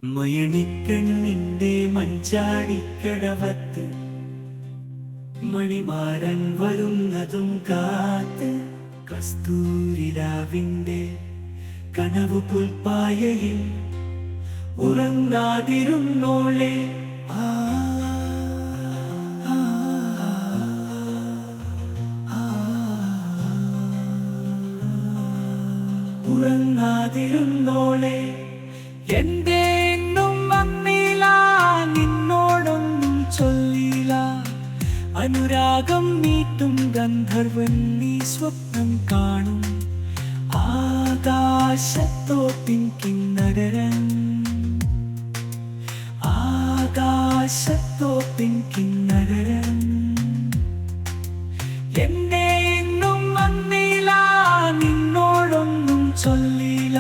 മയണിക്കണ്ണിന്റെ മഞ്ചാടിക്കടവത്ത് മണിമാരൻ വരുന്നതും കാത്ത് കസ്തൂരിരാവിന്റെ കനവു പുൽപ്പായയിൽ ഉറങ്ങാതിരുന്നോളെ ഉറങ്ങാതിരുന്നോളെ എന്റെ നിന്നോടൊന്നും ചൊല്ലില്ല അനുരാഗം നീട്ടും ഗന്ധർവൻ നീ സ്വപ്നം കാണും ആകാശത്തോപ്പിൻ കിന്നരൻ ആകാശത്തോപ്പിൻ കിന്നരൻ എന്നെ എന്നും വന്നില്ല നിന്നോടൊന്നും ചൊല്ലില്ല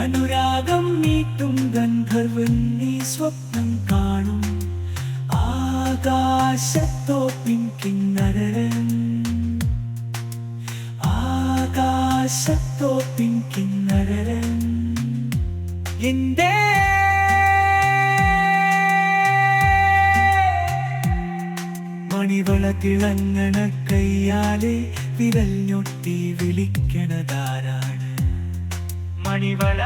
അനുരാഗം നീട്ടും ഗന്ധർവൻ നീ സ്വപ്നം കാണും ആകാശത്തോപ്പിൻ കിന്നരൻ ആകാശത്തോപ്പിൻ കിന്നരൻ എന്റെ മണിവള തിളങ്ങണ കയ്യാലെ വിരൽ ഞൊട്ടി വിളിക്കണതാരാണ് മണിവള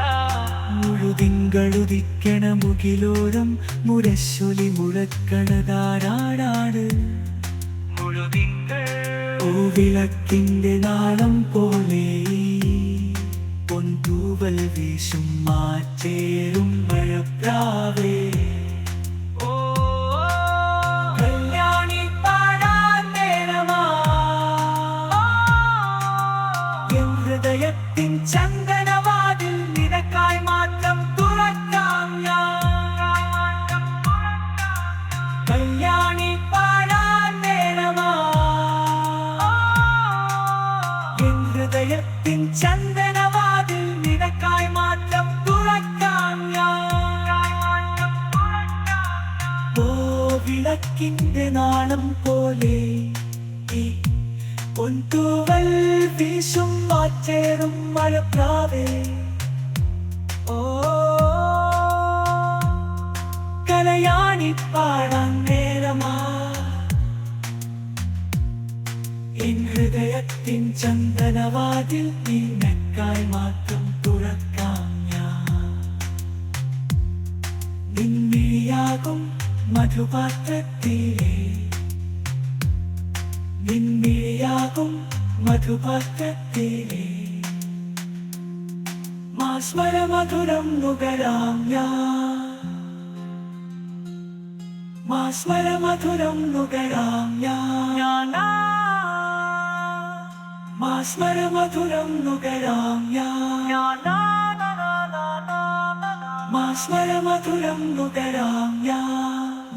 മുഴുതിങ്കളുദിക്കണ മുകിലോരം മുരശൊലി മുഴക്കണതാരാണ് മുഴുതിങ്കൾ ഓ വിളക്കിന്റെ നാളം പോലെ പൊന്തൂവൽ വീശും മാറ്റേറും മഴപ്രാവേ ഹൃദയത്തിൻ ചന്ദനവാതിൽ നിനക്കായി മാത്രം തുറക്കാം ഞാൻ കല്യാണി പാടാൻ നേരമാ എൻ ഹൃദയത്തിൻ ചന്ദനവാതിൽ നിനക്കായി മാത്രം തുറക്കാം ഞാൻ ഓ വിളക്കിന്റെ നാളം പോലെ പൊന്തൂവൽ വീശും മാറ്റേറും മഴപ്രാവേ ഓ കലയാണി പാടാൻ നേരമാ എൻ ഹൃദയത്തിൻ ചന്ദനവാതിൽ നിനക്കായി മാത്രം തുറക്കാം ഞാൻ നിന്നിയാകും മധുപാത്രത്തിലെ നിന്നിയാകും മധുപാത്രത്തിലെ മാസ്മരമധുരം നുകരാം ഞാൻ മാസ്മരമധുരം നുകരാം ഞാൻ മാസ്മരമധുരം നുകരാം ഞാൻ മാസ്മരമധുരം നുകരാം ഞാൻ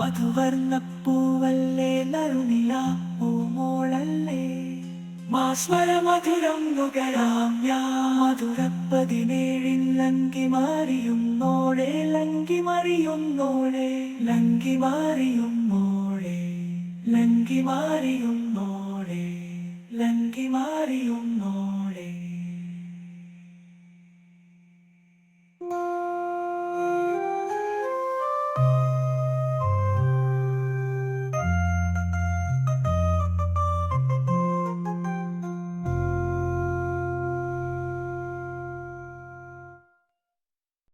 മധുവർണ്ണപ്പൂവല്ലേ നറുനില പൂമോളല്ലേ മാസ്മരമധുരം നുകരാം ഞാൻ മധുരപ്പതിനേഴിൽ ലങ്കി മാറിയുന്നോളെ ലങ്കി മറിയുന്നോളെ ലങ്കി മാറിയുന്നോളെ ലങ്കി മാറിയുന്നോളെ ലങ്കി മാറിയുന്നോളെ